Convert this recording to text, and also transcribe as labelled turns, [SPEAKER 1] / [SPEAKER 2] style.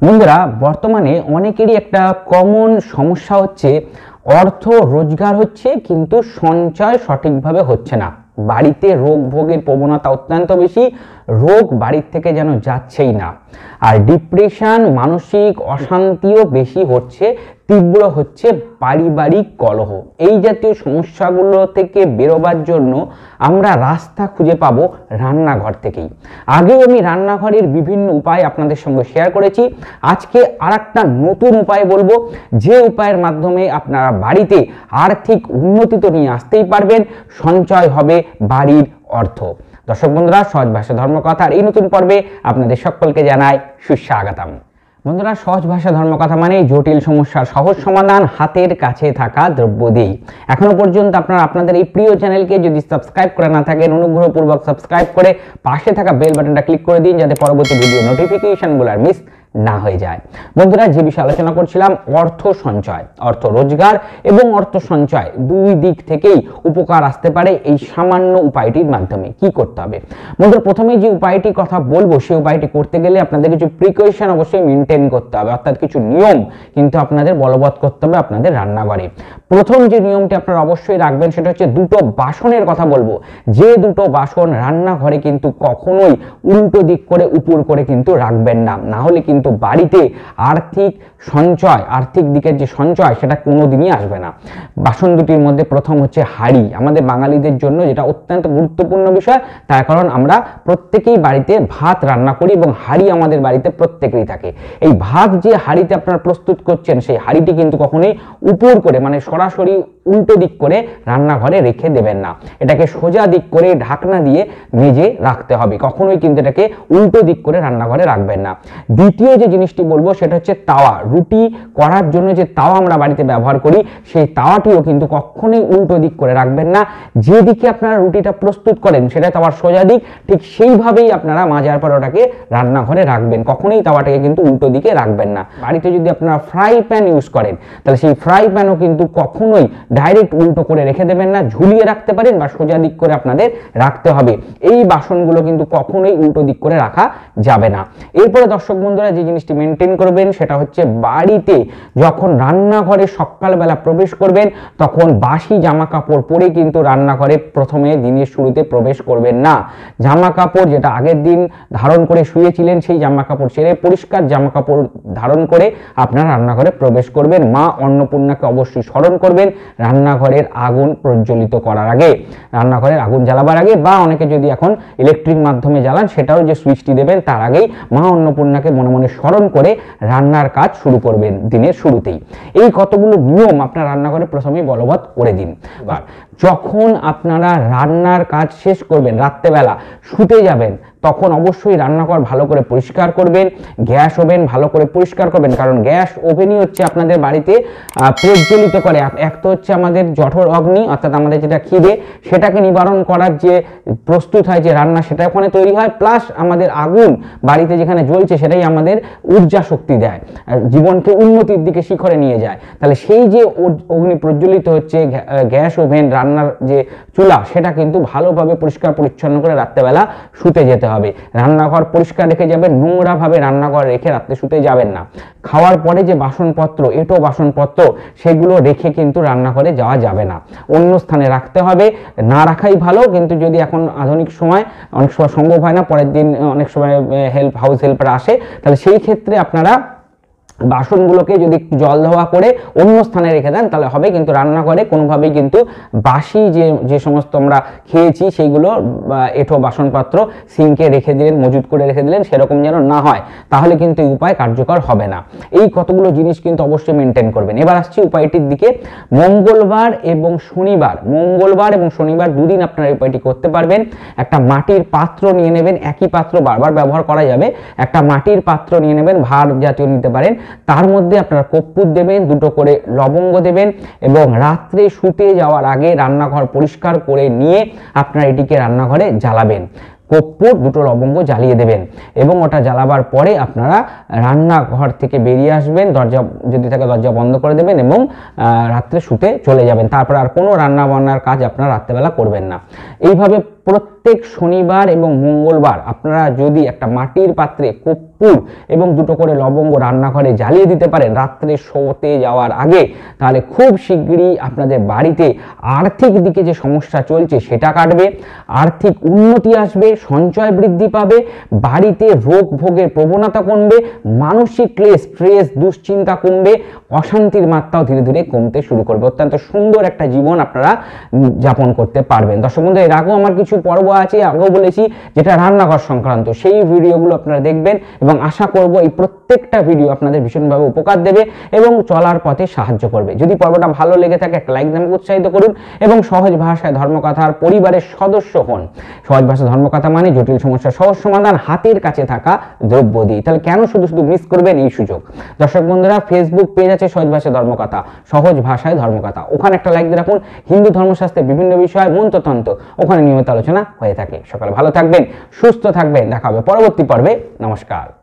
[SPEAKER 1] বন্ধুরা, বর্তমানে অনেকেরই একটা কমন সমস্যা হচ্ছে, অর্থ রোজগার হচ্ছে কিন্তু সঞ্চয় সঠিকভাবে হচ্ছে না। বাড়িতে রোগ ভোগের প্রবণতা অত্যন্ত বেশি, রোগ বাড়ির থেকে যেন যাচ্ছেই না। আর ডিপ্রেশন, মানসিক অশান্তিও বেশি হচ্ছে, তীব্র হচ্ছে পারিবারিক কলহ। এই জাতীয় সমস্যাগুলো থেকে বেরোবার জন্য আমরা রাস্তা খুঁজে পাবো রান্নাঘর থেকেই। আগেও আমি রান্নাঘরের বিভিন্ন উপায় আপনাদের সঙ্গে শেয়ার করেছি। আজকে আরেকটা নতুন উপায় বলবো, যে উপায়ের মাধ্যমে আপনারা বাড়িতে আর্থিক উন্নতি তো নিয়ে আসতেই পারবেন, সঞ্চয় হবে বাড়ির অর্থ। দর্শক বন্ধুরা, সহজ ভাষা ধর্মকথার এই নতুন পর্বে আপনাদের সকলকে জানাই সুস্বাগতম। বন্ধুরা, সহজ ভাষা ধর্মকথা মানে জটিল সমস্যার সহজ সমাধান হাতের কাছে থাকা দ্রব্য দিয়েই। এখনো পর্যন্ত আপনারা আপনাদের এই প্রিয় চ্যানেলকে যদি সাবস্ক্রাইব করে না থাকেন, অনুগ্রহপূর্বক সাবস্ক্রাইব করে পাশে থাকা বেল বাটনটা ক্লিক করে দিন, যাতে পরবর্তী ভিডিও নোটিফিকেশনগুলো আর মিস না হয়ে যায়। বন্ধুরা, যে বিষয়ে আলোচনা করছিলাম, অর্থ সঞ্চয়, অর্থ রোজগার এবং অর্থ সঞ্চয় দুই দিক থেকেই উপকার আসতে পারে এই সামান্য উপায়টির মাধ্যমে। কি করতে হবে বন্ধুরা? প্রথমে যে উপায়টির কথা বলবো, সেই উপায়টি করতে গেলে আপনাদের কিছু প্রিকশন অবশ্যই মেনটেন করতে হবে, অর্থাৎ কিছু নিয়ম কিন্তু আপনাদের বলবৎ করতে হবে আপনাদের রান্নাঘরে। প্রথম যে নিয়মটি আপনারা অবশ্যই রাখবেন সেটা হচ্ছে দুটো বাসনের কথা বলবো। যে দুটো বাসন রান্নাঘরে কিন্তু কখনোই উল্টো দিক করে উপর করে কিন্তু রাখবেন না, না হলে কিন্তু বাড়িতে আর্থিক সঞ্চয়, আর্থিক দিকের যে সঞ্চয় সেটা কোনোদিনই আসবে না। বাসন দুটির মধ্যে প্রথম হচ্ছে হাঁড়ি। আমাদের বাঙালিদের জন্য যেটা অত্যন্ত গুরুত্বপূর্ণ বিষয়, তার কারণ আমরা প্রত্যেকেই বাড়িতে ভাত রান্না করি এবং হাঁড়ি আমাদের বাড়িতে প্রত্যেকেরই থাকে। এই ভাত যে হাঁড়িতে আপনারা প্রস্তুত করছেন, সেই হাঁড়িটি কিন্তু কখনোই উপর করে মানে সরাসরি উল্টো দিক করে রান্নাঘরে রেখে দেবেন না। এটাকে সোজা দিক করে ঢাকনা দিয়ে মেজে রাখতে হবে, কখনোই কিন্তু এটাকে উল্টো দিক করে রান্নাঘরে রাখবেন না। দ্বিতীয় যে জিনিসটি বলবো সেটা হচ্ছে তাওয়া। রুটি করার জন্য যে তাওয়া আমরা বাড়িতে ব্যবহার করি, সেই তাওয়াটিও কিন্তু কখনোই উল্টো দিক করে রাখবেন না। যেদিকে আপনারা রুটিটা প্রস্তুত করেন সেটা তাওয়ার সোজা দিক, ঠিক সেইভাবেই আপনারা মাজার পর ওটাকে রান্নাঘরে রাখবেন, কখনোই তাওয়াটাকে কিন্তু উল্টো দিকে রাখবেন না। বাড়িতে যদি আপনারা ফ্রাই প্যান ইউজ করেন, তাহলে সেই ফ্রাই প্যানও কিন্তু কখনোই ডাইরেক্ট উল্টো করে রেখে দেবেন না, ঝুলিয়ে রাখতে পারেন বা সোজা দিক করে আপনাদের রাখতে হবে। এই বাসনগুলো কিন্তু কখনোই উল্টো দিক করে রাখা যাবে না। এরপরে দর্শক বন্ধুরা, যে জিনিসটি মেনটেন করবেন সেটা হচ্ছে, বাড়িতে যখন রান্নাঘরে সকালবেলা প্রবেশ করবেন তখন বাসি জামা কাপড় পরে কিন্তু রান্নাঘরে প্রথমে দিনের শুরুতে প্রবেশ করবেন না। জামা কাপড় যেটা আগের দিন ধারণ করে শুয়েছিলেন, সেই জামা কাপড় ছেড়ে পরিষ্কার জামা কাপড় ধারণ করে আপনারা রান্নাঘরে প্রবেশ করবেন। মা অন্নপূর্ণাকে অবশ্যই স্মরণ করবেন রান্নাঘরের আগুন প্রজ্বলিত করার আগে, রান্নাঘরের আগুন জ্বালাবার আগে, বা অনেকে যদি এখন ইলেকট্রিক মাধ্যমে জ্বালান সেটাও যে সুইচটি দেবেন তার আগেই মা অন্নপূর্ণাকে মনে মনে স্মরণ করে রান্নার কাজ শুরু করবেন দিনের শুরুতেই। এই কতগুলো নিয়ম আপনার রান্নাঘরে প্রথমেই বলবৎ করে দিন। যখন আপনারা রান্নার কাজ শেষ করবেন, রাত্রেবেলা শুতে যাবেন, তখন অবশ্যই রান্নাঘর ভালো করে পরিষ্কার করবেন, গ্যাস ওভেন ভালো করে পরিষ্কার করবেন, কারণ গ্যাস ওভেনই হচ্ছে আপনাদের বাড়িতে প্রজ্বলিত করে। এক তো হচ্ছে আমাদের জঠর অগ্নি, অর্থাৎ আমাদের যেটা খিদে সেটাকে নিবারণ করার যে প্রস্তুত হয় যে রান্না, সেটা ওখানে তৈরি হয়, প্লাস আমাদের আগুন বাড়িতে যেখানে জ্বলছে সেটাই আমাদের ঊর্জা শক্তি দেয়, জীবনকে উন্নতির দিকে শিখরে নিয়ে যায়। তাহলে সেই যে অগ্নি প্রজ্বলিত হচ্ছে গ্যাস ওভেন, রান্নার যে চুলা, সেটা কিন্তু ভালোভাবে পরিষ্কার পরিচ্ছন্ন করে রাত্রেবেলা শুতে যেতে হবে। রান্নাঘর পরিষ্কার রেখে যাবেন, নোংরা ভাবে রান্নাঘর রেখে রাত্রে শুতে যাবেন না। খাওয়ার পরে যে বাসনপত্র, এঁটো বাসনপত্র, সেগুলো রেখে কিন্তু রান্নাঘরে যাওয়া যাবে না, অন্য স্থানে রাখতে হবে। না রাখাই ভালো, কিন্তু যদি এখন আধুনিক সময় অনেক সময় সম্ভব হয় না, পরের দিন অনেক সময় হাউস হেল্পার আসে, তাহলে সেই ক্ষেত্রে আপনারা বাসনগুলোকে যদি একটু জল ধোয়া করে অন্য স্থানে রেখে দেন তাহলে হবে, কিন্তু রান্নাঘরে কোনোভাবেই কিন্তু বাসি যে সমস্ত আমরা খেয়েছি সেইগুলো এঁটো বাসনপত্র সিঙ্কে রেখে দিলেন, মজুত করে রেখে দিলেন, সেরকম যেন না হয়, তাহলে কিন্তু এই উপায় কার্যকর হবে না। এই কতগুলো জিনিস কিন্তু অবশ্যই মেনটেন করবেন। এবার আসছি উপায়টির দিকে। মঙ্গলবার এবং শনিবার দুদিন আপনারা এই উপায়টি করতে পারবেন। একটা মাটির পাত্র নিয়ে নেবেন, একই পাত্র বারবার ব্যবহার করা যাবে। একটা মাটির পাত্র নিয়ে নেবেন, ভাঁড় জাতীয় নিতে পারেন, তার মধ্যে আপনারা কর্পূর দেবেন, দুটো করে লবঙ্গ দেবেন, এবং রাত্রে শুতে যাওয়ার আগে রান্নাঘর পরিষ্কার করে নিয়ে আপনারা এটিকে রান্নাঘরে জ্বালাবেন। কর্পূর, দুটো লবঙ্গ জ্বালিয়ে দেবেন, এবং ওটা জ্বালাবার পরে আপনারা রান্নাঘর থেকে বেরিয়ে আসবেন, দরজা যদি থাকে দরজা বন্ধ করে দেবেন এবং রাত্রে শুতে চলে যাবেন। তারপর আর কোনো রান্না বান্নার কাজ আপনারা রাত্রেবেলা করবেন না। এইভাবে প্রত্যেক শনিবার এবং মঙ্গলবার আপনারা যদি একটা মাটির পাত্রে কর্পূর এবং 2টো করে লবঙ্গ রান্নাঘরে জ্বালিয়ে দিতে পারেন রাত্রে শোতে যাওয়ার আগে, তাহলে খুব শিগগিরই আপনাদের বাড়িতে আর্থিক দিকে যে সমস্যা চলছে সেটা কাটবে, আর্থিক উন্নতি আসবে, সঞ্চয় বৃদ্ধি পাবে, বাড়িতে রোগ ভোগের প্রবণতা কমবে, মানসিক ক্লেশ, স্ট্রেস, দুশ্চিন্তা কমবে, অশান্তির মাত্রাও ধীরে ধীরে কমতে শুরু করবে। অত্যন্ত সুন্দর একটা জীবন আপনারা যাপন করতে পারবেন। দর্শক বন্ধু, এর আগেও আমার কিছু পর্ব আছে, আগেও বলেছি, যেটা রান্নাঘর সংক্রান্ত, সেই ভিডিওগুলো আপনারা দেখবেন এবং আশা করব এই প্রত্যেকটা ভিডিও আপনাদের ভীষণভাবে উপকার দেবে এবং চলার পথে সাহায্য করবে। যদি পর্বটা ভালো লেগে থাকে একটা লাইক দিয়ে আমাকে উৎসাহিত করুন এবং সহজ ভাষায় ধর্মকথার পরিবারের সদস্য হন। সহজ ভাষা ধর্মকথা মানে জটিল সমস্যার সহজ সমাধান হাতের কাছে থাকা দ্রব্য দিয়ে। তাহলে কেন শুধু শুধু মিস করবেন এই সুযোগ? দর্শক বন্ধুরা, ফেসবুক পেজ আছে সহজ ভাষায় ধর্মকথা, সহজ ভাষায় ধর্মকথা, ওখানে একটা লাইক দিয়ে রাখুন। হিন্দু ধর্মশাস্ত্রের বিভিন্ন বিষয়, মন্ত্রতন্ত্র ওখানে নিয়মিত আলোচনা হয়ে থাকে। সকালে ভালো থাকবেন, সুস্থ থাকবেন, দেখা হবে পরবর্তী পর্বে। নমস্কার।